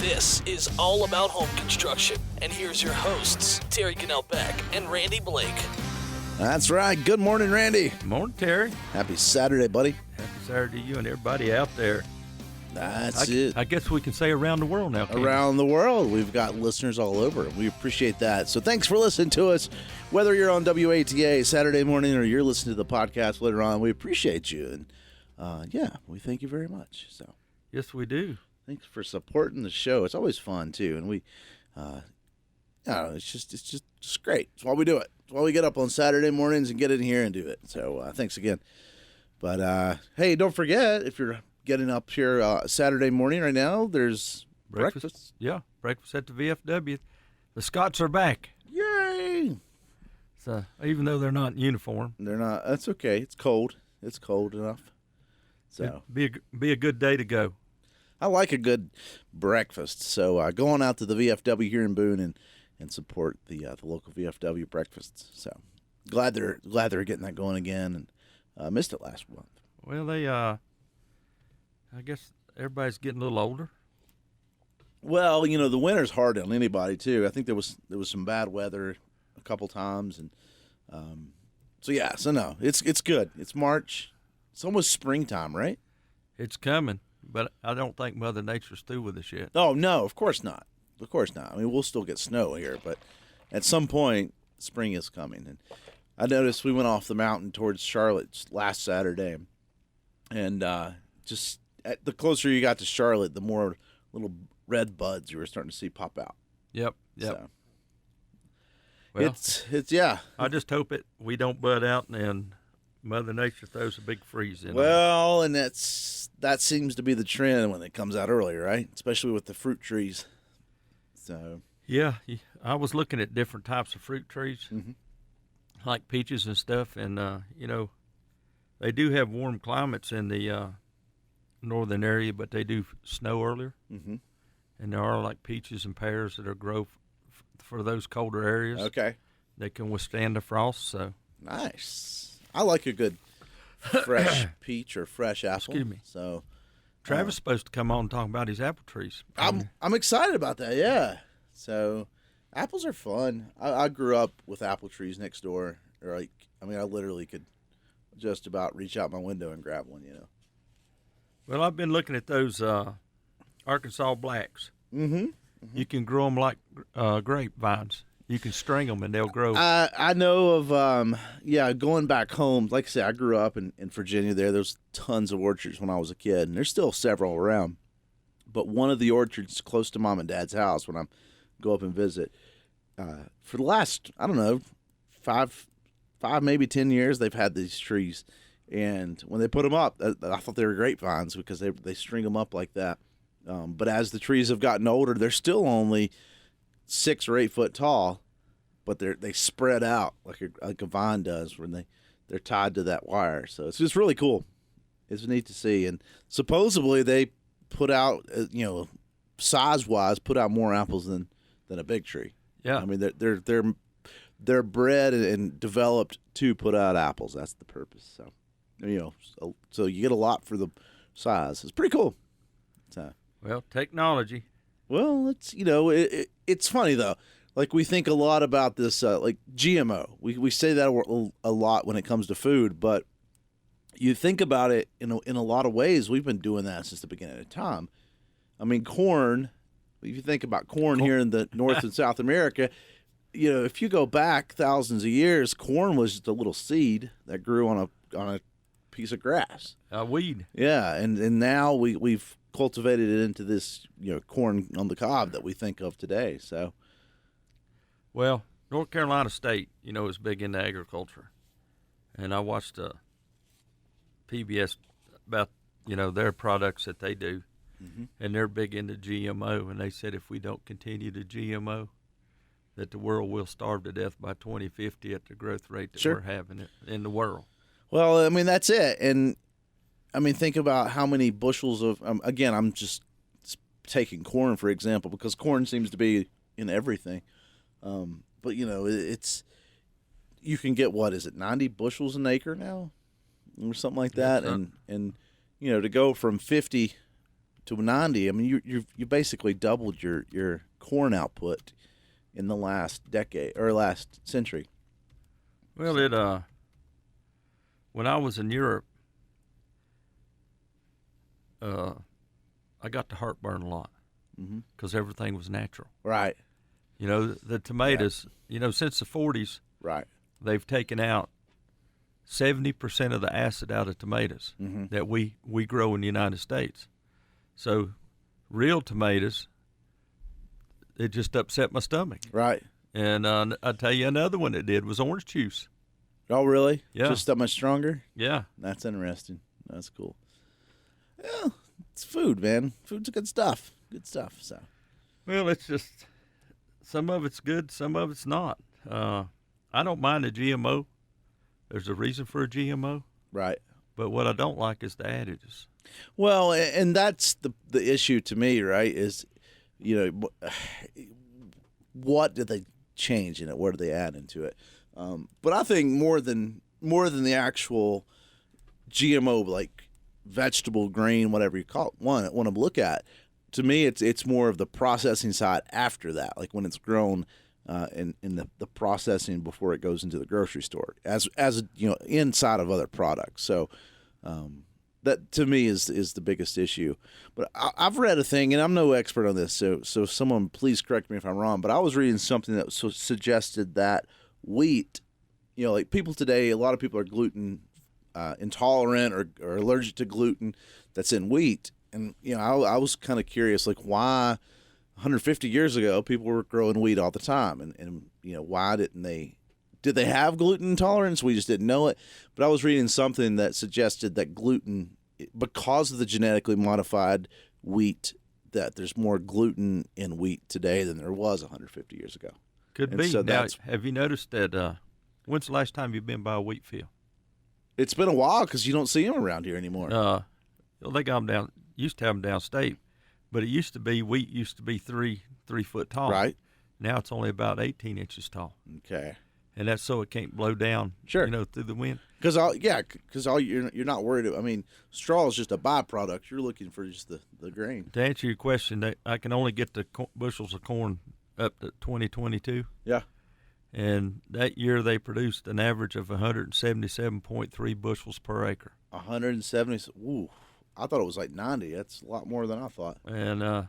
This is All About Home Construction, and here's your hosts, Terry Cannell Beck and Randy Blake. That's right. Good morning, Randy. Good morning, Terry. Happy Saturday, buddy. Happy Saturday to you and everybody out there. That's it. I guess we can say around the world now. Around the world. We've got listeners all over. We appreciate that. So thanks for listening to us. Whether you're on WATA Saturday morning or you're listening to the podcast later on, we appreciate you. And we thank you very much. So yes, we do. Thanks for supporting the show. It's always fun too, and we, it's just great. It's why we do it. It's why we get up on Saturday mornings and get in here and do it. So thanks again. But hey, don't forget, if you're getting up here Saturday morning right now, there's breakfast. Yeah, breakfast at the VFW. The Scots are back. Yay! So even though they're not in uniform, they're not. That's okay. It's cold. It's cold enough. So be a good day to go. I like a good breakfast, so go on out to the VFW here in Boone and support the local VFW breakfasts. So glad they're getting that going again, and missed it last month. Well, they I guess everybody's getting a little older. Well, the winter's hard on anybody too. I think there was some bad weather a couple times, and no, it's good. It's March. It's almost springtime, right? It's coming. But I don't think Mother Nature's through with us yet. Oh, no, of course not. Of course not. I mean, we'll still get snow here, but at some point, spring is coming. And I noticed we went off the mountain towards Charlotte last Saturday, and the closer you got to Charlotte, the more little red buds you were starting to see pop out. Yep. So, well, it's yeah. I just hope we don't bud out and then Mother Nature throws a big freeze in. Well, and that seems to be the trend when it comes out early, right? Especially with the fruit trees. So yeah, I was looking at different types of fruit trees, like peaches and stuff, and they do have warm climates in the northern area, but they do snow earlier, and there are like peaches and pears that are grow for those colder areas. Okay, they can withstand the frost. So nice. I like a good fresh peach or fresh apple. Excuse me. So Travis is supposed to come on and talk about his apple trees. I'm excited about that. Yeah. So apples are fun. I grew up with apple trees next door. I literally could just about reach out my window and grab one. Well, I've been looking at those Arkansas blacks. You can grow them like grapevines. You can string them and they'll grow. I know of, going back home. Like I said, I grew up in Virginia there's tons of orchards when I was a kid, and there's still several around. But one of the orchards close to Mom and Dad's house when I go up and visit, for the last, I don't know, 5 maybe 10 years, they've had these trees. And when they put them up, I thought they were grapevines because they string them up like that. But as the trees have gotten older, they're still only 6 or 8 foot tall, but they spread out like a vine does when they're tied to that wire. So it's just really cool. It's neat to see. And supposedly they put out, size wise, put out more apples than a big tree. Yeah, I mean they're bred and developed to put out apples. That's the purpose. So so you get a lot for the size. It's pretty cool. So well, technology. Well, it's it's funny though. Like we think a lot about this, like GMO. We say that a lot when it comes to food, but you think about it in a lot of ways. We've been doing that since the beginning of time. I mean, corn. If you think about corn here in the North and South America, if you go back thousands of years, corn was just a little seed that grew on a piece of grass, a weed. Yeah, and now we've cultivated it into this corn on the cob that we think of today. So, well, North Carolina State, is big into agriculture, and I watched PBS about their products that they do, and they're big into GMO, and they said if we don't continue to GMO, that the world will starve to death by 2050 at the growth rate that we're having it in the world. Well, I mean that's it, and I mean, think about how many bushels of, again, I'm just taking corn, for example, because corn seems to be in everything. But, it's, you can get, 90 bushels an acre now? Or something like that. And to go from 50 to 90. I mean, you basically doubled your corn output in the last decade or last century. Well, when I was in Europe, I got the heartburn a lot because everything was natural. Right. You know, the tomatoes. You know, since the 40s, Right. they've taken out 70% of the acid out of tomatoes that we grow in the United States. So, real tomatoes, it just upset my stomach. Right. And I'll tell you another one it did was orange juice. Oh, really? Yeah. Just that much stronger? Yeah. That's interesting. That's cool. Yeah, it's food, man. Food's good stuff. Good stuff. So, Well, it's just some of it's good, some of it's not. I don't mind a GMO. There's a reason for a GMO, right. but what I don't like is the additives. Well, and that's the issue to me, right? Is, you know, what did they change in it? What did they add into it? But I think more than the actual GMO, like vegetable, grain, whatever you call it, want to look at. To me, it's more of the processing side after that, like when it's grown, in the processing before it goes into the grocery store, as you know, inside of other products. So that to me is the biggest issue. But I've read a thing, and I'm no expert on this, so someone please correct me if I'm wrong. But I was reading something that suggested that wheat, you know, like people today, a lot of people are gluten intolerant or allergic to gluten that's in wheat. And, you know, I was kind of curious, like, why 150 years ago people were growing wheat all the time. And you know, why did they have gluten intolerance? We just didn't know it. But I was reading something that suggested that gluten, because of the genetically modified wheat, that there's more gluten in wheat today than there was 150 years ago. Could And be. so Now, that's, have you noticed that? When's the last time you've been by a wheat field? it's been a while because you don't see them around here anymore. Well, they got them down. Used to have them downstate, but it used to be wheat used to be 3 foot tall. Right. Now it's only about 18 inches tall, Okay. and that's so it can't blow down. Sure. You know, through the wind. Because you're not worried. I mean, straw is just a byproduct. You're looking for just the grain. To answer your question, I can only get the bushels of corn up to 2022. Yeah. And that year they produced an average of 177.3 bushels per acre. 170. Ooh, I thought it was like 90. That's a lot more than I thought. And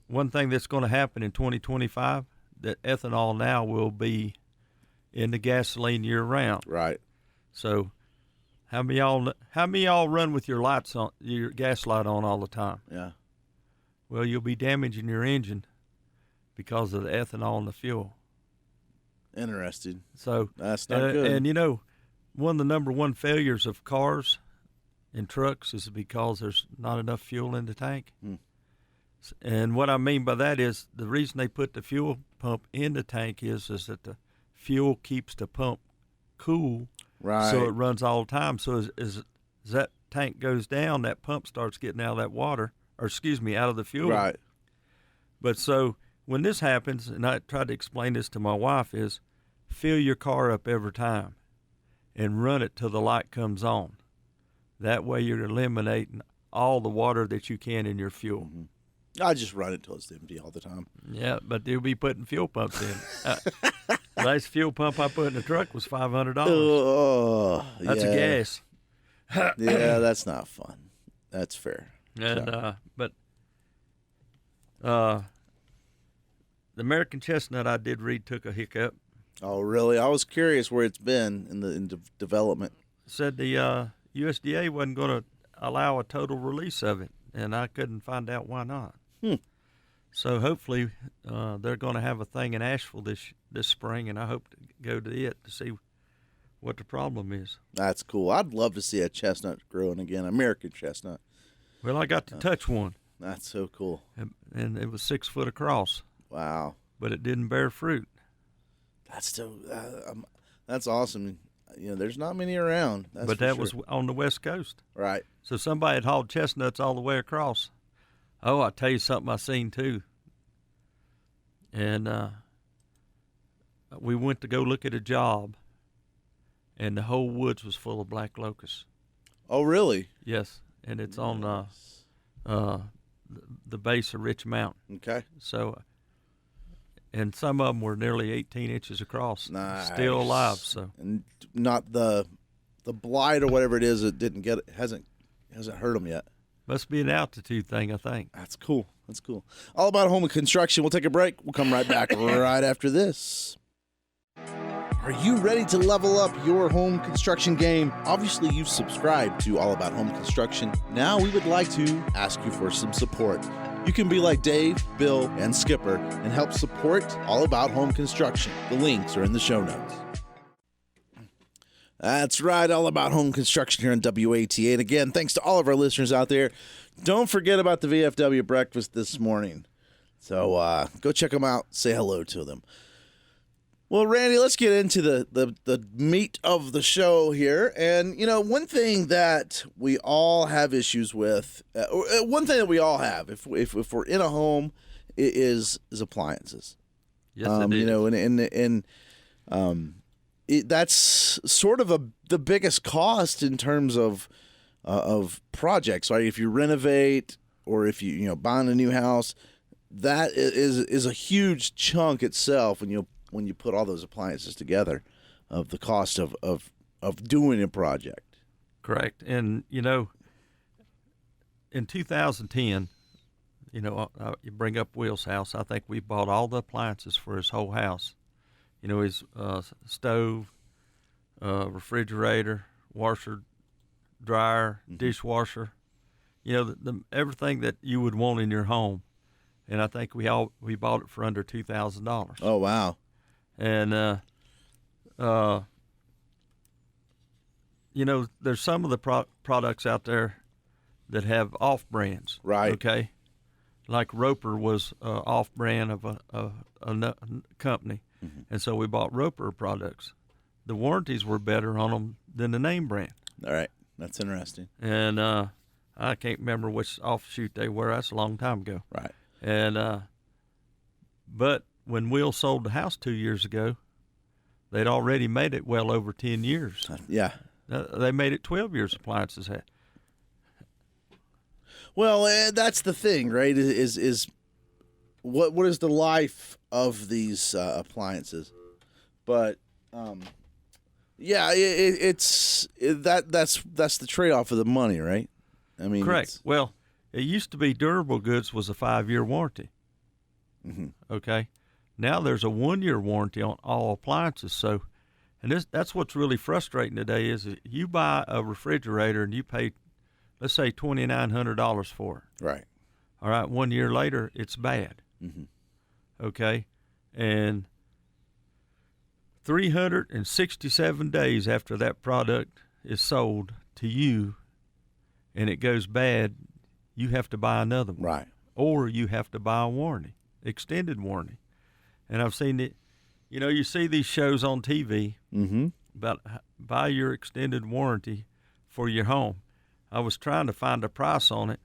one thing that's going to happen in 2025, that ethanol now will be in the gasoline year round. Right. So how many y'all run with your lights on, your gas light on all the time? Yeah. Well, you'll be damaging your engine because of the ethanol in the fuel. Interesting. So That's not good. And you know, one of the number one failures of cars and trucks is because there's not enough fuel in the tank. And what I mean by that is the reason they put the fuel pump in the tank is that the fuel keeps the pump cool, Right. so it runs all the time. So as that tank goes down, that pump starts getting out of that water, out of the fuel. Right. But so when this happens, and I tried to explain this to my wife, is fill your car up every time and run it till the light comes on. That way you're eliminating all the water that you can in your fuel. I just run it till it's empty all the time. Yeah, but they'll be putting fuel pumps in. The last fuel pump I put in the truck was $500. Oh, That's a gas. Yeah, that's not fun. That's fair. And but the American chestnut I did read took a hiccup. Oh, really? I was curious where it's been in development. Said the USDA wasn't going to allow a total release of it, and I couldn't find out why not. So hopefully they're going to have a thing in Asheville this spring, and I hope to go to it to see what the problem is. That's cool. I'd love to see a chestnut growing again, American chestnut. Well, I got to touch one, That's so cool. and it was 6 foot across, Wow. but it didn't bear fruit. That's so. That's awesome. You know, there's not many around. That's But for that sure. was on the West Coast. Right. So somebody had hauled chestnuts all the way across. Oh, I'll tell you something I seen too. And we went to go look at a job, and the whole woods was full of black locusts. Oh, really? Yes, and it's on the base of Rich Mountain. Okay. So, and some of them were nearly 18 inches across, Nice. still alive. So, And not the blight or whatever it is. It didn't get it. Hasn't hurt them yet. must be an altitude thing, I think. That's cool. That's cool. All about home and construction. We'll take a break. We'll come right back right after this. Are you ready to level up your home construction game? Obviously, you've subscribed to All About Home Construction. Now we would like to ask you for some support. You can be like Dave, Bill, and Skipper and help support All About Home Construction. The links are in the show notes. That's right, All About Home Construction here on WATA. And again, thanks to all of our listeners out there. Don't forget about the VFW breakfast this morning. So go check them out. Say hello to them. Well, Randy, let's get into the meat of the show here. And, you know, one thing that we all have issues with, one thing that we all have if we're in a home is appliances. Yes, it is. You know, and that's sort of the biggest cost in terms of projects, right? If you renovate or if you buying a new house, that is a huge chunk itself when you put all those appliances together of the cost of doing a project. Correct. And, you in 2010, you bring up Will's house. I think we bought all the appliances for his whole house. His stove, refrigerator, washer, dryer, dishwasher, everything that you would want in your home. And I think we bought it for under $2,000. Oh, wow. And, there's some of the products out there that have off-brands. Right. Okay. Like Roper was off-brand of a company. Mm-hmm. And so we bought Roper products. The warranties were better on them than the name brand. All right. That's interesting. And I can't remember which offshoot they were. That's a long time ago. Right. And but when Will sold the house 2 years ago, they'd already made it well over 10 years. Yeah. They made it 12 years appliances had. Well, that's the thing, right? Is what is the life of these appliances? But yeah, that's the trade-off of the money, right? I mean, correct. Well, it used to be durable goods was a 5-year warranty. Mm-hmm. Okay. Now there's a 1-year warranty on all appliances. So, and that's what's really frustrating today is that you buy a refrigerator and you pay, let's say, $2,900 for it. Right. All right. 1 year later, it's bad. Mm-hmm. Okay. And 367 days after that product is sold to you and it goes bad, you have to buy another one. Right. Or you have to buy a warranty, extended warranty. And I've seen it, you see these shows on TV about buy your extended warranty for your home. I was trying to find a price on it,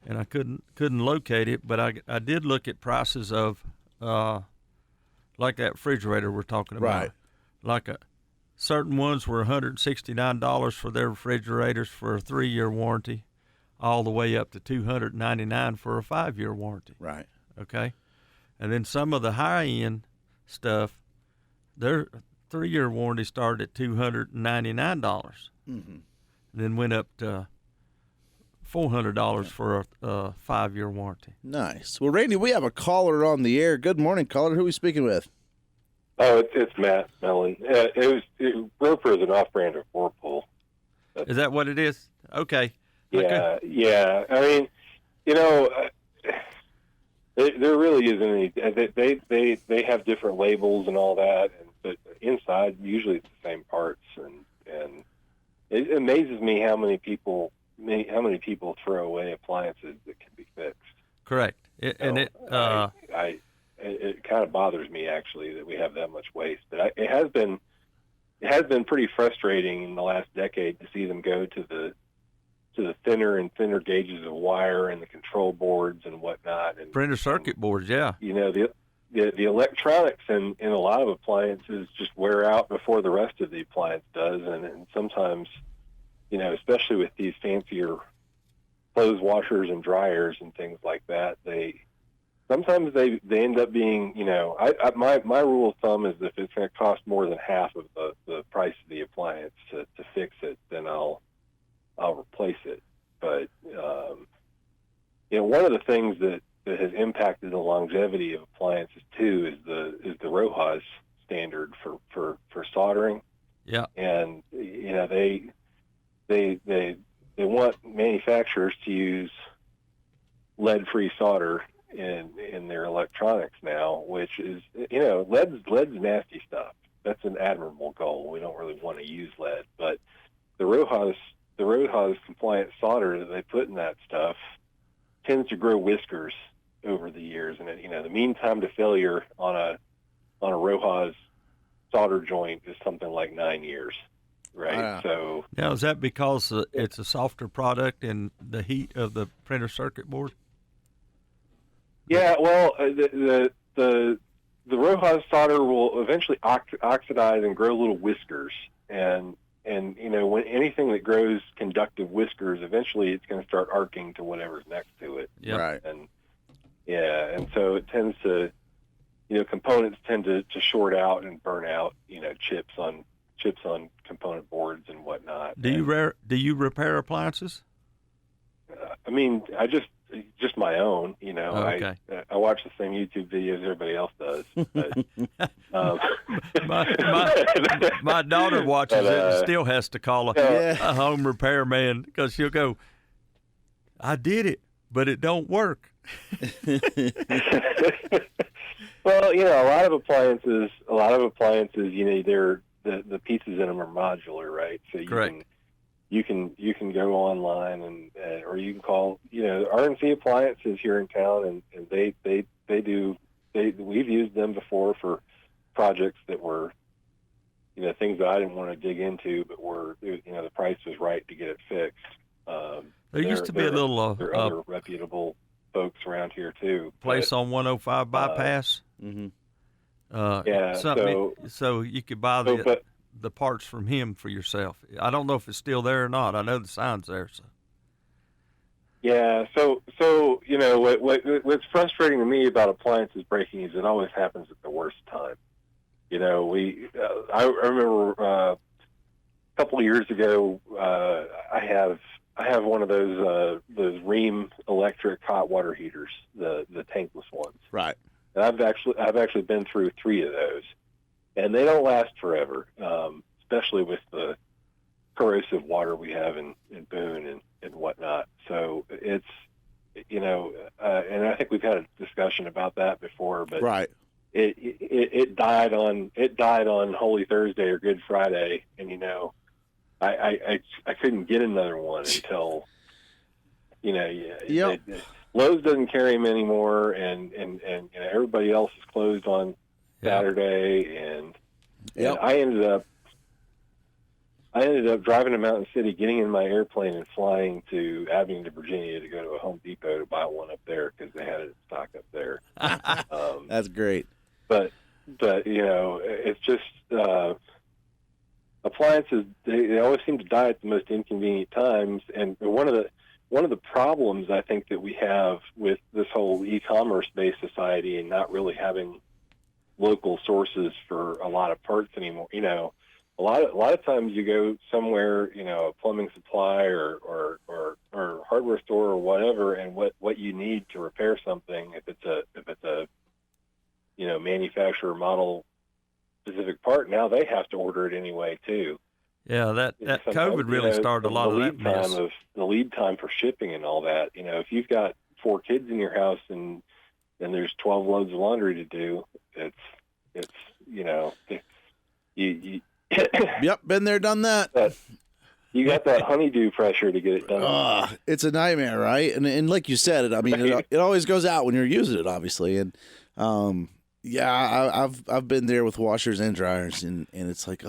and I couldn't locate it, but I did look at prices of, like that refrigerator we're talking about. Right. Like certain ones were $169 for their refrigerators for a 3-year warranty, all the way up to $299 for a 5-year warranty. Right. Okay. And then some of the high-end stuff, their 3-year warranty started at $299, Mm-hmm. then went up to $400 for a 5-year warranty. Nice. Well, Randy, we have a caller on the air. Good morning, caller. Who are we speaking with? Oh, it's Matt Mellon. Roper is an off-brand of Whirlpool. Is that what it is? Okay. Yeah, yeah. I mean, there really isn't any. They have different labels and all that, but inside usually it's the same parts, and it amazes me how many people throw away appliances that can be fixed. Correct. It kind of bothers me actually that we have that much waste. But it has been pretty frustrating in the last decade to see them go to the thinner and thinner gauges of wire and the control boards and whatnot. And printer circuit boards, yeah. The electronics in a lot of appliances just wear out before the rest of the appliance does, and sometimes, especially with these fancier clothes washers and dryers and things like that, sometimes they end up being, my rule of thumb is if it's going to cost more than half of the price of the appliance to fix it, then I'll replace it. But one of the things that has impacted the longevity of appliances too is the RoHS standard for soldering. Yeah. And they want manufacturers to use lead-free solder in their electronics now, which is lead's nasty stuff. That's an admirable goal. We don't really want to use lead, but the RoHS compliant solder that they put in that stuff tends to grow whiskers over the years, and the mean time to failure on a RoHS solder joint is something like 9 years, right? So now, is that because it's a softer product and the heat of the printer circuit board? Yeah, well, the RoHS solder will eventually oxidize and grow little whiskers, and when anything that grows conductive whiskers, eventually it's going to start arcing to whatever's next to it. Yep. Right. And so it tends to, components tend to short out and burn out, chips on component boards and whatnot. Do you repair appliances? I mean, just my own, Okay. I watch the same YouTube videos everybody else does. But, my daughter watches it and still has to call a home repair man because she'll go, I did it, but it don't work. Well, a lot of appliances, they're the pieces in them are modular, right? So you can go online and or you can call RNC Appliances here in town, and we've used them before for projects that were things that I didn't want to dig into, but were the price was right to get it fixed. There used to be a little there are other reputable folks around here too. Place on 105 bypass. So you could buy the parts from him for yourself. I don't know if it's still there or not. I know the sign's there. So. Yeah. So what's frustrating to me about appliances breaking is it always happens at the worst time. I remember a couple of years ago, I have one of those Rheem electric hot water heaters, the tankless ones. Right. And I've actually been through 3 of those, and they don't last forever, especially with the corrosive water we have in Boone and whatnot. So it's, and I think we've had a discussion about that before, but right. It died on Holy Thursday or Good Friday, and I couldn't get another one until Lowe's doesn't carry them anymore, and everybody else is closed on Saturday, and I ended up driving to Mountain City, getting in my airplane and flying to Abingdon, Virginia, to go to a Home Depot to buy one up there because they had it in stock up there. That's great. But it's just appliances. They always seem to die at the most inconvenient times, and one of the problems I think that we have with this whole e-commerce based society and not really having local sources for a lot of parts anymore. A lot of times you go somewhere, a plumbing supply or hardware store or whatever, and what you need to repair something, if it's a manufacturer model specific part, now they have to order it anyway too. Yeah, that COVID really started a lot of that mess. The lead time for shipping and all that. If you've got 4 kids in your house and there's 12 loads of laundry to do, it's you Yep, been there, done that. You got that honeydew pressure to get it done. It's a nightmare, right? And like you said, it always goes out when you're using it, obviously. And I've been there with washers and dryers, and it's like,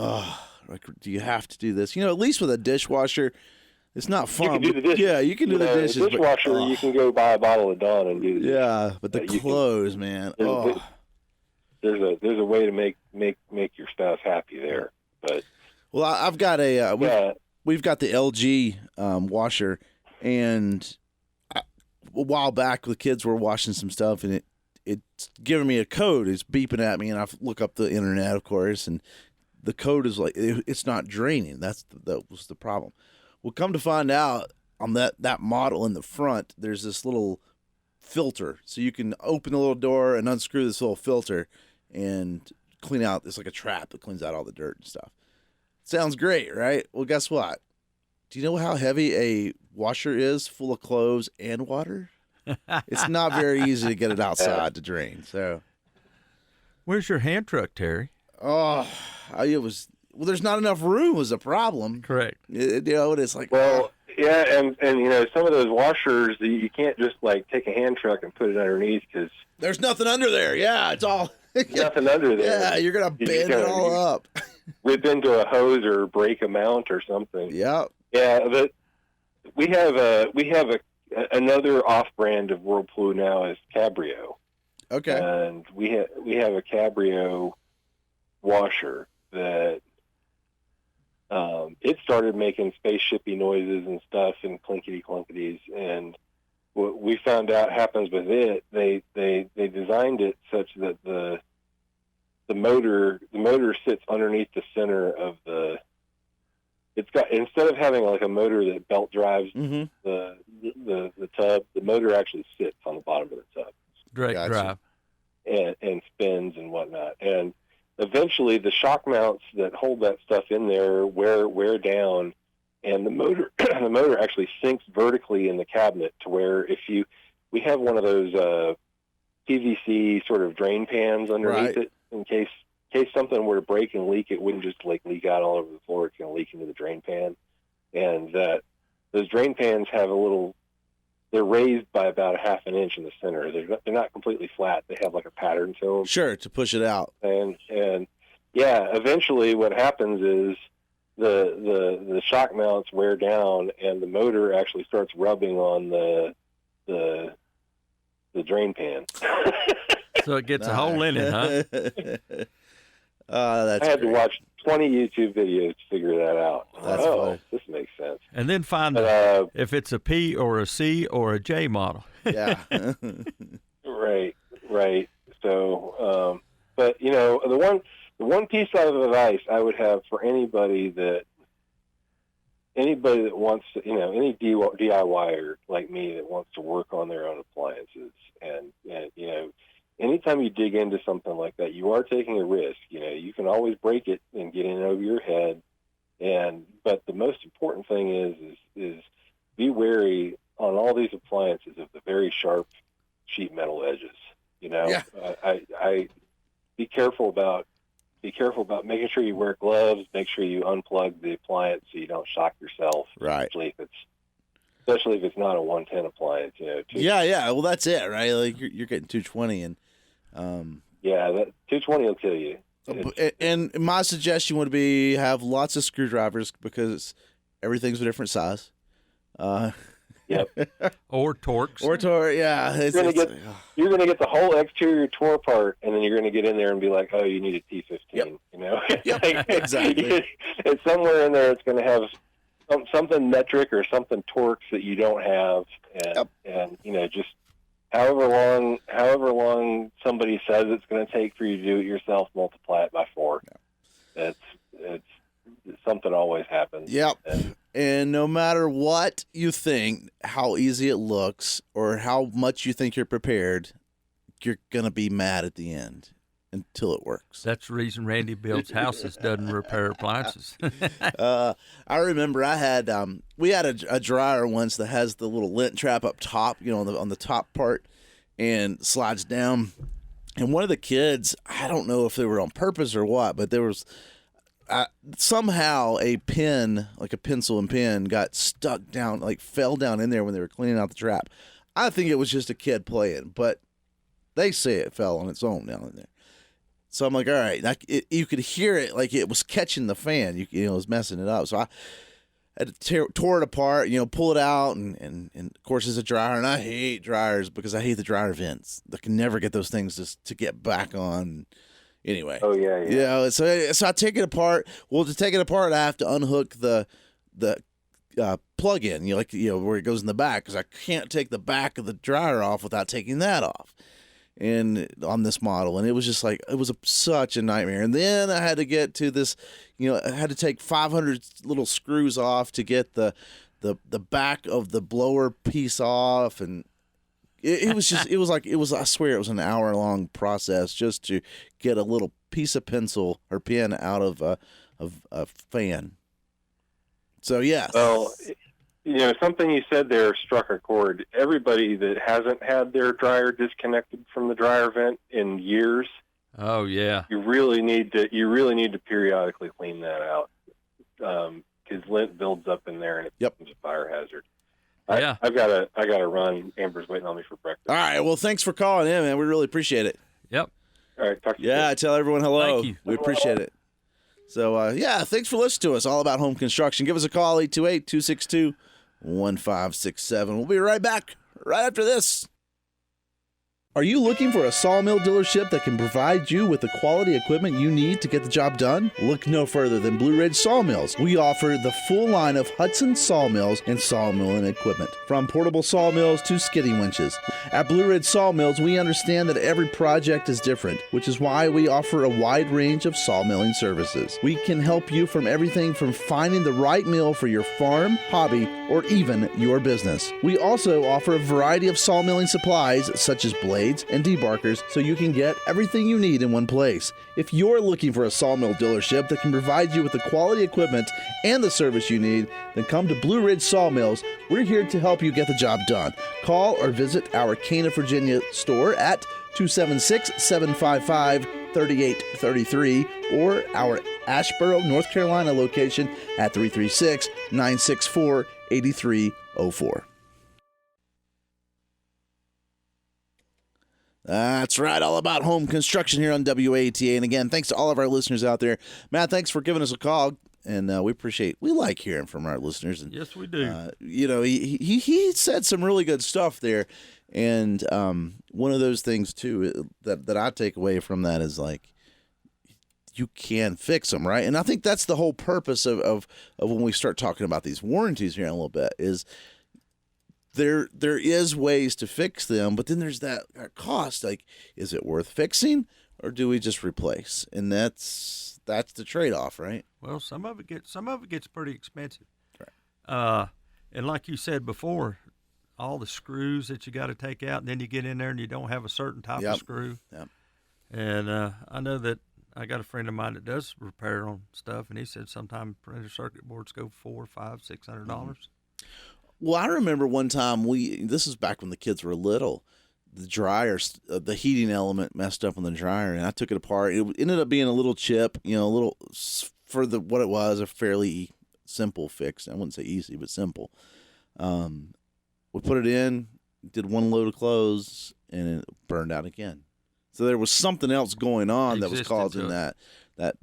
do you have to do this? At least with a dishwasher, it's not fun. You can do the dishes. Yeah, you can do the dishes. The dishwasher, you can go buy a bottle of Dawn and do the dishes. Yeah, but the clothes, man. There's a way to make your spouse happy there. But I've got we've got the LG washer, and a while back, the kids were washing some stuff, and it's giving me a code. It's beeping at me, and I look up the internet, of course, and the code is like it's not draining. That was the problem. Well, come to find out, on that model in the front, there's this little filter, so you can open the little door and unscrew this little filter and clean out. It's like a trap that cleans out all the dirt and stuff. Sounds great, right? Well, guess what? Do you know how heavy a washer is full of clothes and water? It's not very easy to get it outside to drain. So, Where's your hand truck, Terry? it was, well, there's not enough room was a problem. Correct. It's like, Well, yeah, and some of those washers, you can't just like take a hand truck and put it underneath because there's nothing under there. Yeah, it's all nothing under there. Yeah, you're gonna You bend just it gotta all up. Rip into a hose or break a mount or something. Yep. Yeah, but we have another off-brand of Whirlpool now is Cabrio, Okay. and we have a Cabrio washer that it started making spaceshipy noises and stuff and clinkety clunkities, and what we found out happens with it, they designed it such that the motor sits underneath the center of the. It's got, instead of having like a motor that belt drives Mm-hmm. the tub, the motor actually sits on the bottom of the tub Direct Gotcha. drive. and spins and whatnot. And eventually, the shock mounts that hold that stuff in there wear down, and the motor actually sinks vertically in the cabinet to where we have one of those PVC sort of drain pans underneath Right. it in case something were to break and leak, it wouldn't just like leak out all over the floor. It's going to leak into the drain pan, and those drain pans have they're raised by about a half an inch in the center. They're not completely flat. They have like a pattern to them. Sure, to push it out. And yeah, eventually what happens is the shock mounts wear down, and the motor actually starts rubbing on the drain pan. So it gets a hole in it, huh? That's I had great. to watch 20 YouTube videos to figure that out. That's funny. This makes sense. And then find But, if it's a P or a C or a J model. Yeah. right. So, but the one piece of advice I would have for anybody that wants to, any DIYer like me that wants to work on their own appliances, and anytime you dig into something like that, you are taking a risk. You can always break it and get in over your head. But the most important thing is be wary on all these appliances of the very sharp sheet metal edges. Yeah. I be careful about making sure you wear gloves. Make sure you unplug the appliance so you don't shock yourself. Right. Especially if it's not a 110 appliance. Yeah. Well, that's it, right? Like you're getting 220, and Yeah, that 220 will kill you. and my suggestion would be have lots of screwdrivers because everything's a different size. Yep. Or Torx. Yeah. You're gonna get the whole exterior tour part, and then you're gonna get in there and be like, "Oh, you need a T15." Yep. Yep, exactly. And somewhere in there, it's gonna have something metric or something Torx that you don't have, and just however long somebody says it's gonna take for you to do it yourself, multiply it by 4. Yeah. It's something always happens. Yep. And no matter what you think, how easy it looks, or how much you think you're prepared, you're going to be mad at the end until it works. That's the reason Randy builds houses, doesn't repair appliances. I remember we had a dryer once that has the little lint trap up top, on the top part, and slides down. And one of the kids, I don't know if they were on purpose or what, but there was somehow a pen, like a pencil and pen, got stuck down, like fell down in there when they were cleaning out the trap. I think it was just a kid playing, but they say it fell on its own down in there. So I'm like, all right, you could hear it like it was catching the fan. It was messing it up. So I had to tore it apart, pull it out, and of course it's a dryer, and I hate dryers because I hate the dryer vents. I can never get those things to get back on. Anyway. Oh yeah. So I take it apart. Well, to take it apart, I have to unhook the plug-in, where it goes in the back, because I can't take the back of the dryer off without taking that off. And on this model, and it was just like such a nightmare. And then I had to get to this, I had to take 500 little screws off to get the back of the blower piece off, and it was I swear it was an hour-long process just to get a little piece of pencil or pen out of a fan. So yes. Well, something you said there struck a chord. Everybody that hasn't had their dryer disconnected from the dryer vent in years, oh yeah, you really need to periodically clean that out, because lint builds up in there and it becomes a fire hazard. Yeah, I gotta run. Amber's waiting on me for breakfast. All right. Well, thanks for calling in, man. We really appreciate it. Yep. All right. Talk to you. Yeah. Tell everyone hello. Thank you. We appreciate it. So thanks for listening to us. All About Home Construction. Give us a call, 828-262-1567. We'll be right back right after this. Are you looking for a sawmill dealership that can provide you with the quality equipment you need to get the job done? Look no further than Blue Ridge Sawmills. We offer the full line of Hudson sawmills and sawmilling equipment, from portable sawmills to skidding winches. At Blue Ridge Sawmills, we understand that every project is different, which is why we offer a wide range of sawmilling services. We can help you from everything from finding the right mill for your farm, hobby, or even your business. We also offer a variety of sawmilling supplies such as blades and debarkers, so you can get everything you need in one place. If you're looking for a sawmill dealership that can provide you with the quality equipment and the service you need, then come to Blue Ridge Sawmills. We're here to help you get the job done. Call or visit our Cana, Virginia store at 276-755-3833 or our Asheboro, North Carolina location at 336-964-8304. That's right, all about home construction here on WATA. And again, thanks to all of our listeners out there. Matt, thanks for giving us a call, and we like hearing from our listeners. And, yes, we do. He said some really good stuff there, and one of those things too that I take away from that is like, you can fix them, right? And I think that's the whole purpose of when we start talking about these warranties here in a little bit is. There is ways to fix them, but then there's that cost. Like, is it worth fixing, or do we just replace? And that's the trade-off, right? Well, some of it gets pretty expensive. Right. And like you said before, all the screws that you got to take out, and then you get in there and you don't have a certain type of screw. Yep. And I know that I got a friend of mine that does repair on stuff, and he said sometimes printed circuit boards go $400, $500, $600. Mm-hmm. Well, I remember one time this is back when the kids were little, the dryer, the heating element messed up on the dryer, and I took it apart. It ended up being a little chip, for what it was, a fairly simple fix. I wouldn't say easy, but simple. We put it in, did one load of clothes, and it burned out again. So there was something else going on that was causing that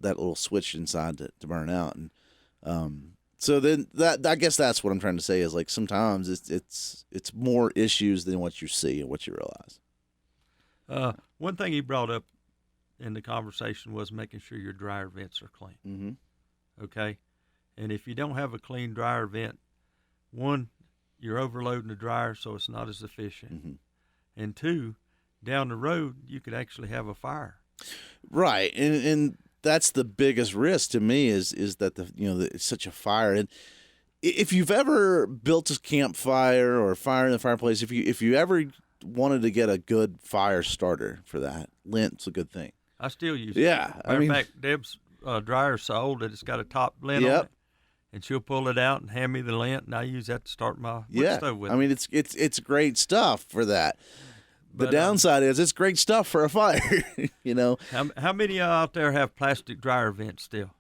little switch inside to burn out. And so then I guess that's what I'm trying to say is like sometimes it's more issues than what you see and what you realize. One thing he brought up in the conversation was making sure your dryer vents are clean. Mm-hmm. Okay, and if you don't have a clean dryer vent, one, you're overloading the dryer, so it's not as efficient, mm-hmm. and two, down the road you could actually have a fire. Right, and that's the biggest risk to me is that it's such a fire. And if you've ever built a campfire or a fire in the fireplace, if you ever wanted to get a good fire starter for that, lint's a good thing. I still use it. Yeah, In fact, Deb's dryer's so old that it's got a top lint on it, and she'll pull it out and hand me the lint, and I use that to start my wood stove with. I mean, it's great stuff for that. The downside is it's great stuff for a fire, How many out there have plastic dryer vents still?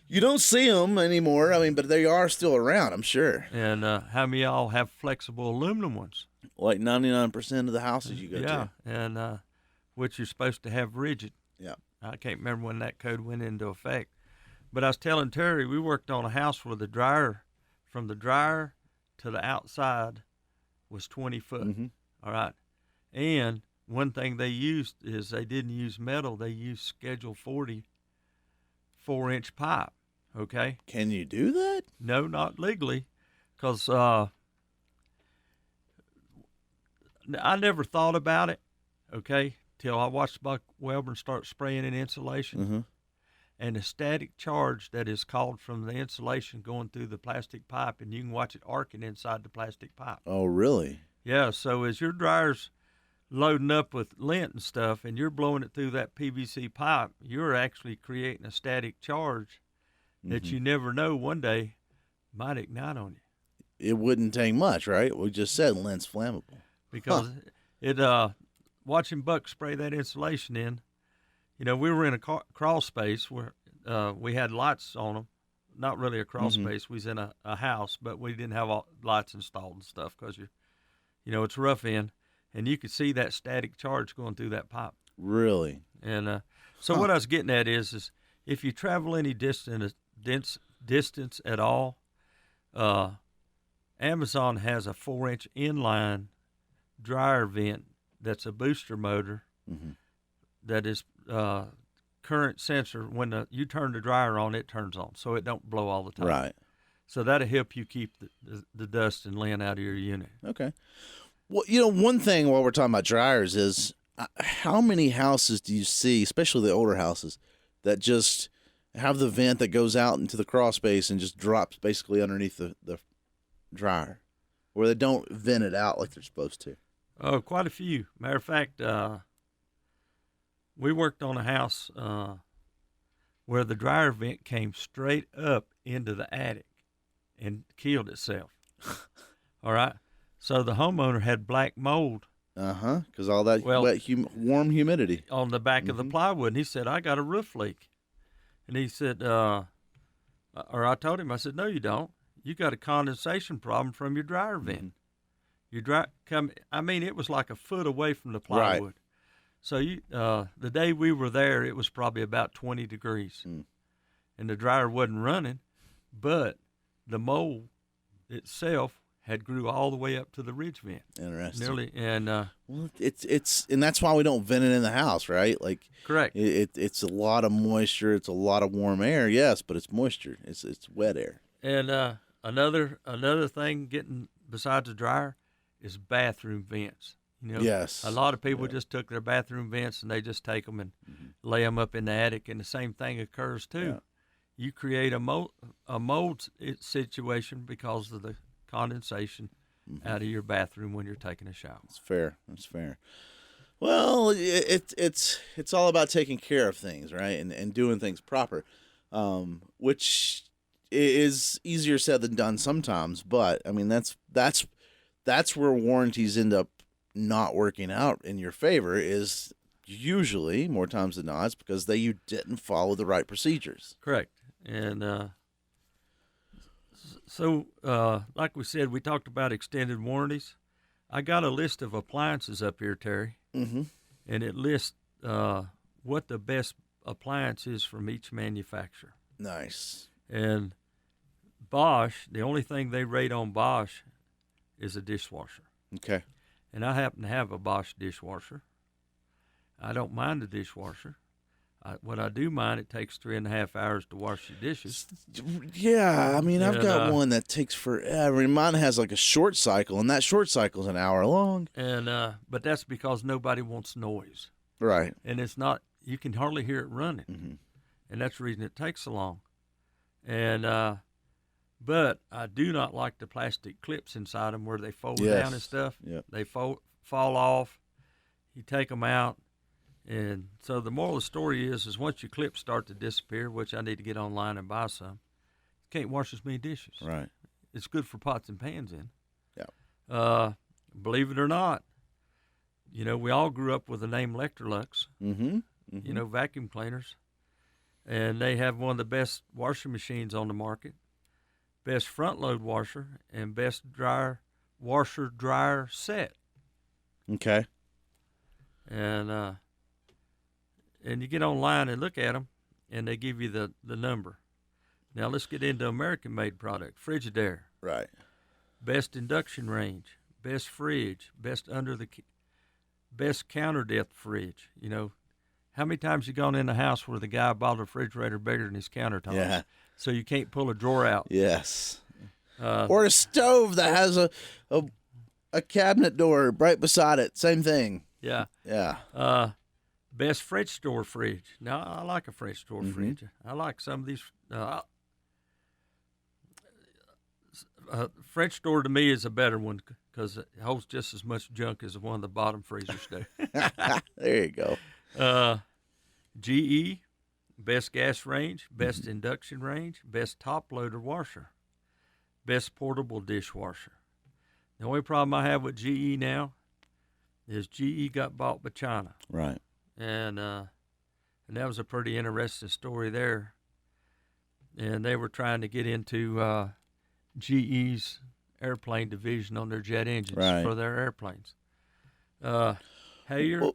You don't see them anymore. I mean, but they are still around, I'm sure. And how many of y'all have flexible aluminum ones? Like 99% of the houses you go to. Yeah, and which you're supposed to have rigid. Yeah. I can't remember when that code went into effect. But I was telling Terry, we worked on a house where the dryer, from the dryer to the outside, was 20 foot. Mm-hmm. All right. And one thing they used is they didn't use metal. They used Schedule 40 4-inch pipe, okay? Can you do that? No, not legally. because I never thought about it, okay, till I watched Buck Welborn start spraying in insulation. Mm-hmm. And the static charge that is called from the insulation going through the plastic pipe, and you can watch it arcing inside the plastic pipe. Oh, really? Yeah, so as your dryer's loading up with lint and stuff, and you're blowing it through that PVC pipe, you're actually creating a static charge that you never know one day might ignite on you. It wouldn't take much, right? We just said lint's flammable. Because watching Buck spray that insulation in, you know, we were in a crawl space where we had lights on them. Not really a crawl space. We was in a house, but we didn't have all lights installed and stuff because it's rough in, and you could see that static charge going through that pipe. Really? And so what I was getting at is if you travel any distance at all, Amazon has a 4-inch inline dryer vent that's a booster motor that is current sensor. When you turn the dryer on, it turns on, so it don't blow all the time. Right. So that'll help you keep the dust and lint out of your unit. Okay. Well, one thing while we're talking about dryers is how many houses do you see, especially the older houses, that just have the vent that goes out into the crawl space and just drops basically underneath the dryer, where they don't vent it out like they're supposed to? Oh, quite a few. Matter of fact, we worked on a house where the dryer vent came straight up into the attic and killed itself. All right. So the homeowner had black mold. Because all that warm humidity on the back of the plywood. And he said, I got a roof leak. And he said, or I told him, I said, no, you don't. You got a condensation problem from your dryer vent. It was like a foot away from the plywood. Right. So the day we were there, it was probably about 20 degrees. And the dryer wasn't running, but the mold itself had grew all the way up to the ridge vent. Interesting. Nearly, and well, it's and that's why we don't vent it in the house, right? Like, correct. It's a lot of moisture. It's a lot of warm air, yes, but it's moisture. It's wet air. And another thing getting besides the dryer is bathroom vents. Yes. A lot of people just took their bathroom vents and they just take them and lay them up in the attic, and the same thing occurs too. Yeah. You create a mold situation because of the condensation out of your bathroom when you're taking a shower. That's fair. Well, it's all about taking care of things, right, and doing things proper, which is easier said than done sometimes. But I mean, that's where warranties end up not working out in your favor. Is usually more times than not, it's because you didn't follow the right procedures. Correct. And so, like we said, we talked about extended warranties. I got a list of appliances up here, Terry, and it lists what the best appliance is from each manufacturer. Nice. And Bosch, the only thing they rate on Bosch is a dishwasher. Okay. And I happen to have a Bosch dishwasher. I don't mind the dishwasher. What I do mind, it takes 3.5 hours to wash your dishes. Yeah, I mean, I've got one that takes forever. Mine has like a short cycle, and that short cycle is an hour long. And but that's because nobody wants noise. Right. And it's not, you can hardly hear it running. And that's the reason it takes so long. And but I do not like the plastic clips inside them where they fold down and stuff. Yep. They fall off. You take them out. And so the moral of the story is once your clips start to disappear, which I need to get online and buy some, you can't wash as many dishes. Right. It's good for pots and pans in. Yeah. Believe it or not, we all grew up with the name Electrolux, vacuum cleaners. And they have one of the best washing machines on the market, best front load washer, and best washer dryer set. Okay. And you get online and look at them, and they give you the number. Now let's get into American-made product. Frigidaire. Right. Best induction range, best fridge, best best counter depth fridge. How many times you gone in a house where the guy bought a refrigerator bigger than his countertops? Yeah. So you can't pull a drawer out. Yes. or a stove that has a cabinet door right beside it. Same thing. Yeah. Yeah. Best French door fridge. Now, I like a French door fridge. I like some of these. French door to me is a better one because it holds just as much junk as one of the bottom freezers do. There you go. GE, best gas range, best induction range, best top loader washer, best portable dishwasher. The only problem I have with GE now is GE got bought by China. Right. And that was a pretty interesting story there. And they were trying to get into GE's airplane division on their jet engines for their airplanes. Haier,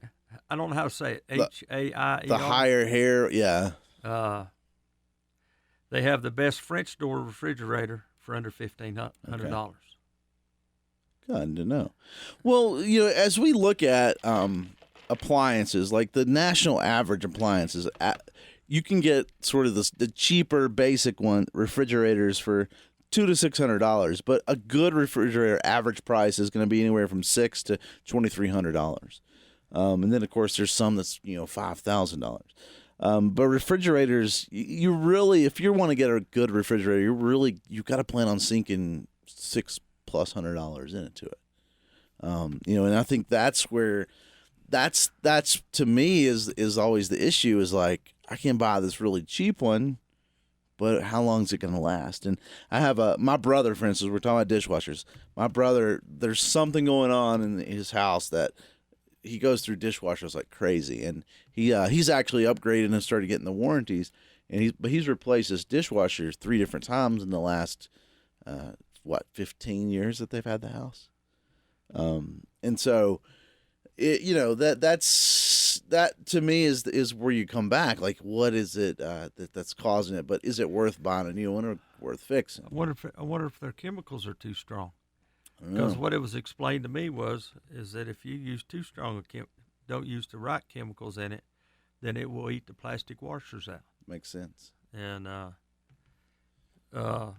I don't know how to say it. H-A-I-E-R. The higher hair, yeah. They have the best French door refrigerator for under $1,500. Good to know. Well, as we look at appliances, like the national average appliances, you can get sort of the cheaper basic one refrigerators for $200 to $600, but a good refrigerator average price is going to be anywhere from $600 to $2,300. And then of course there's some that's $5,000. But refrigerators, you really, if you want to get a good refrigerator, you got to plan on sinking $600+ into it. And I think that's where that's to me is always the issue, is like, I can buy this really cheap one, but how long is it going to last? And I have my brother, for instance, we're talking about dishwashers. My brother, there's something going on in his house that he goes through dishwashers like crazy, and he's actually upgraded and started getting the warranties, and he's replaced his dishwasher 3 different times in the last 15 years that they've had the house. And so that to me is where you come back. Like, what is it that's causing it? But is it worth buying a new one or worth fixing? I wonder if their chemicals are too strong. Because what it was explained to me is that if you use too strong don't use the right chemicals in it, then it will eat the plastic washers out. Makes sense. And because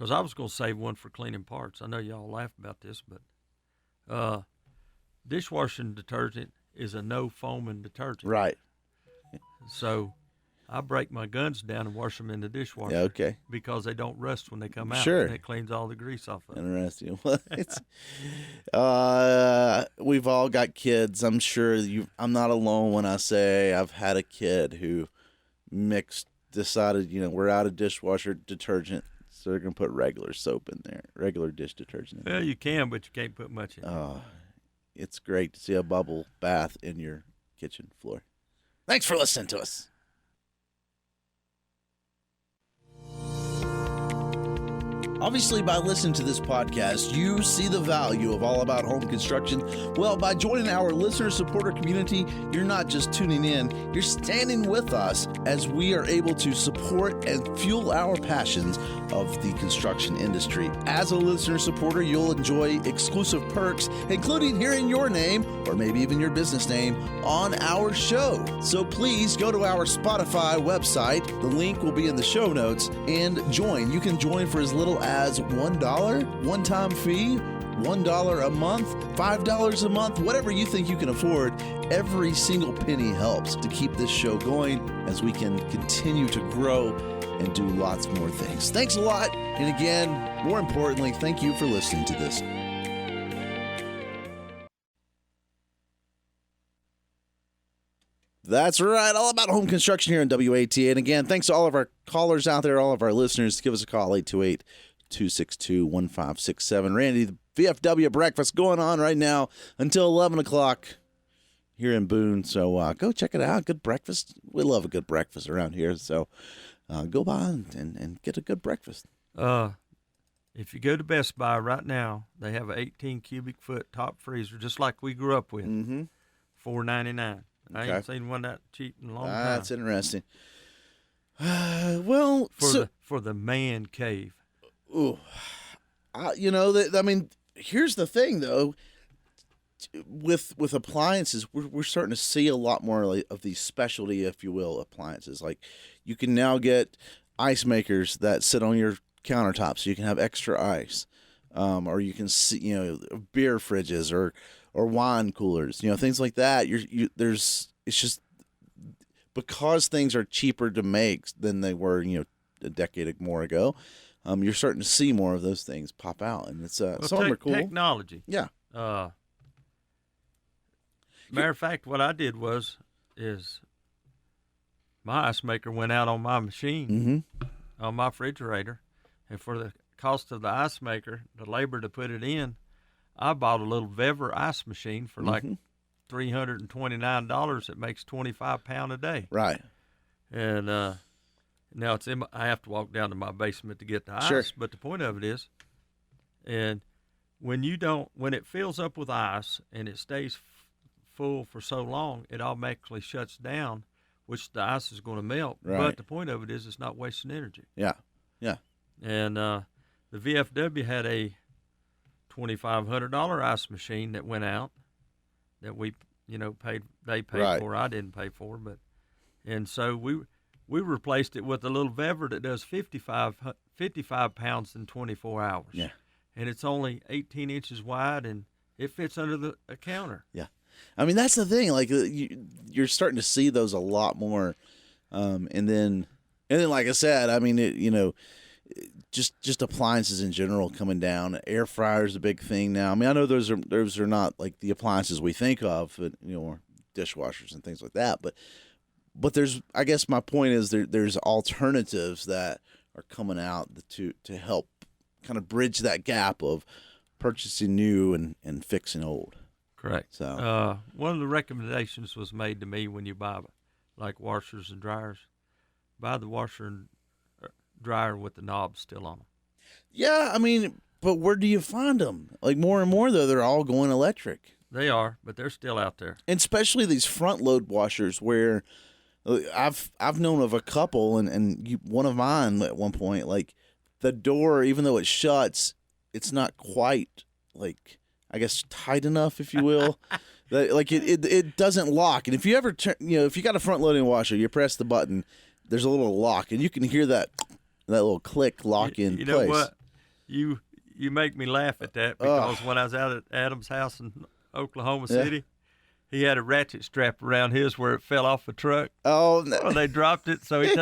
I was going to save one for cleaning parts. I know y'all laugh about this, but dishwashing detergent is a no foaming detergent. Right. So I break my guns down and wash them in the dishwasher. Yeah, okay. Because they don't rust when they come out. Sure. And it cleans all the grease off of them. Interesting. Well, we've all got kids. I'm sure I'm not alone when I say I've had a kid who decided, we're out of dishwasher detergent, so they're going to put regular soap in there, regular dish detergent in there. Well, you can, but you can't put much in. It's great to see a bubble bath in your kitchen floor. Thanks for listening to us. Obviously, by listening to this podcast, you see the value of All About Home Construction. Well, by joining our listener supporter community, you're not just tuning in, you're standing with us as we are able to support and fuel our passions of the construction industry. As a listener supporter, you'll enjoy exclusive perks, including hearing your name, or maybe even your business name, on our show. So please go to our Spotify website. The link will be in the show notes, and join. You can join for as little as $1 one-time fee, $1 a month, $5 a month, whatever you think you can afford. Every single penny helps to keep this show going as we can continue to grow and do lots more things. Thanks a lot. And again, more importantly, thank you for listening to this. That's right. All About Home Construction here in WATA. And again, thanks to all of our callers out there, all of our listeners. Give us a call, 828-262-1567. Randy, the VFW breakfast going on right now until 11 o'clock here in Boone. So go check it out. Good breakfast. We love a good breakfast around here. So go by and get a good breakfast. If you go to Best Buy right now, they have an 18 cubic foot top freezer, just like we grew up with, $4.99. I ain't seen one that cheap in a long time. That's interesting. Well, for the man cave. Ooh, here's the thing though. With appliances, we're starting to see a lot more of these specialty, if you will, appliances. Like you can now get ice makers that sit on your countertop so you can have extra ice, or you can see, beer fridges or wine coolers, things like that. It's just because things are cheaper to make than they were, a decade or more ago. You're starting to see more of those things pop out, and it's some of them are cool. Technology. Yeah. Matter of fact, what I did is my ice maker went out on my machine, on my refrigerator, and for the cost of the ice maker, the labor to put it in, I bought a little Vever ice machine for like $329. It makes 25 pound a day. Right. And now it's I have to walk down to my basement to get the ice. Sure. But the point of it is, and when it fills up with ice and it stays full for so long, it automatically shuts down, which the ice is going to melt. Right. But the point of it is, it's not wasting energy. Yeah. Yeah. And the VFW had a $2,500 ice machine that went out that we, paid. They paid Right. for. I didn't pay for, and so we replaced it with a little Vever that does 55 pounds in 24 hours. Yeah. And it's only 18 inches wide, and it fits under a counter. Yeah. I mean, that's the thing. Like, you're starting to see those a lot more. And then, like I said, I mean, just appliances in general coming down. Air fryer's a big thing now. I mean, I know those are not like the appliances we think of, but, or dishwashers and things like that. But there's, I guess my point is there's alternatives that are coming out to help kind of bridge that gap of purchasing new and fixing old. Correct. So one of the recommendations was made to me when you buy like washers and dryers, buy the washer and dryer with the knobs still on them. yeah, I mean, but where do you find them? Like more and more though, they're all going electric, They are, but they're still out there. and especially these front load washers where I've known of a couple, and one of mine at one point, like the door, even though it shuts, it's not quite like, I guess, tight enough, if you will. That like it doesn't lock. And if you ever turn, if you got a front loading washer, you press the button, there's a little lock, and you can hear that little click lock in You place. know what? You make me laugh at that because when I was out at Adam's house in Oklahoma City, he had a ratchet strap around his where it fell off a truck. Oh, no. Well, they dropped it, so he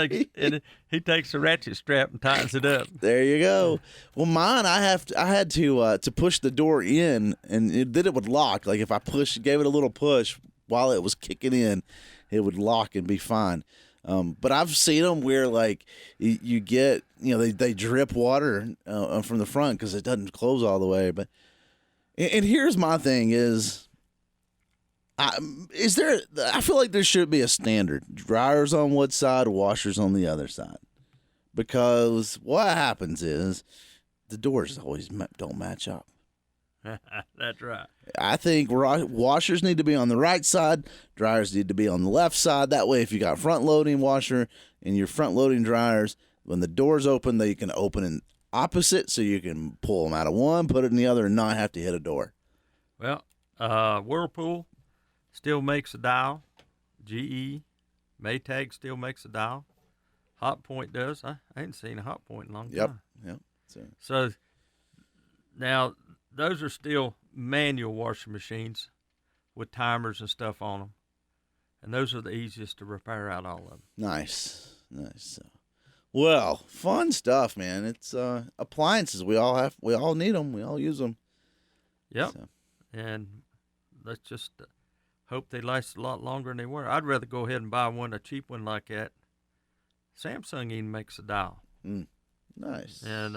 takes the ratchet strap and tightens it up. There you go. Well, mine, I had to push the door in, and then it would lock. Like if I gave it a little push while it was kicking in, it would lock and be fine. But I've seen them where like you get, they drip water from the front because it doesn't close all the way. But and here's my thing is. I feel like there should be a standard. Dryers on one side, washers on the other side. Because what happens is the doors always don't match up. That's right. I think washers need to be on the right side, dryers need to be on the left side. That way, if you got front loading washer and your front loading dryers, when the doors open, they can open in opposite, so you can pull them out of one, put it in the other, and not have to hit a door. Well, Whirlpool still makes a dial. GE, Maytag still makes a dial. Hot Point does. I ain't seen a Hot Point in a long time. Yep. So now those are still manual washing machines with timers and stuff on them, and those are the easiest to repair out all of them. Nice. So, well, fun stuff, man. It's appliances. We all need them. We all use them. Yep. So. And let's just hope they last a lot longer than they were. I'd rather go ahead and buy a cheap one like that. Samsung even makes a dial. Nice. And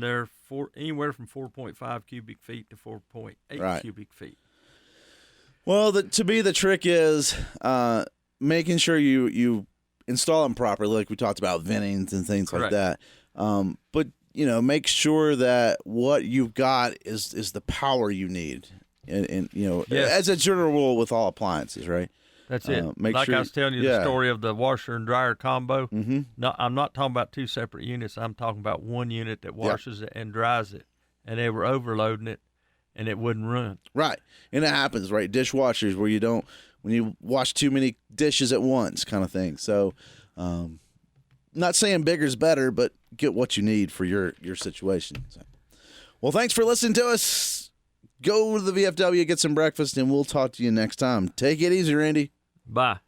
they're anywhere from 4.5 cubic feet to 4.8 cubic feet. Well, to me, the trick is making sure you install them properly, like we talked about ventings and things like that. But make sure that what you've got is the power you need, and as a general rule with all appliances, right? That's it. Make sure I was telling you the story of the washer and dryer combo. Mm-hmm. No, I'm not talking about two separate units. I'm talking about one unit that washes it and dries it, and they were overloading it, and it wouldn't run. Right, and it happens, right? Dishwashers where when you wash too many dishes at once, kind of thing. So, Not saying bigger's better, but get what you need for your situation. So. Well, thanks for listening to us. Go to the VFW, get some breakfast, and we'll talk to you next time. Take it easy, Randy. Bye.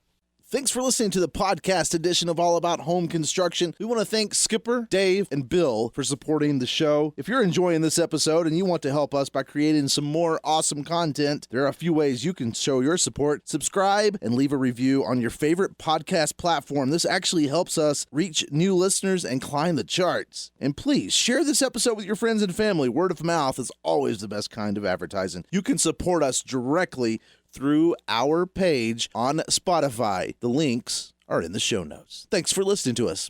Thanks for listening to the podcast edition of All About Home Construction. We want to thank Skipper, Dave, and Bill for supporting the show. If you're enjoying this episode and you want to help us by creating some more awesome content, there are a few ways you can show your support. Subscribe and leave a review on your favorite podcast platform. This actually helps us reach new listeners and climb the charts. And please share this episode with your friends and family. Word of mouth is always the best kind of advertising. You can support us directly through our page on Spotify. The links are in the show notes. Thanks for listening to us.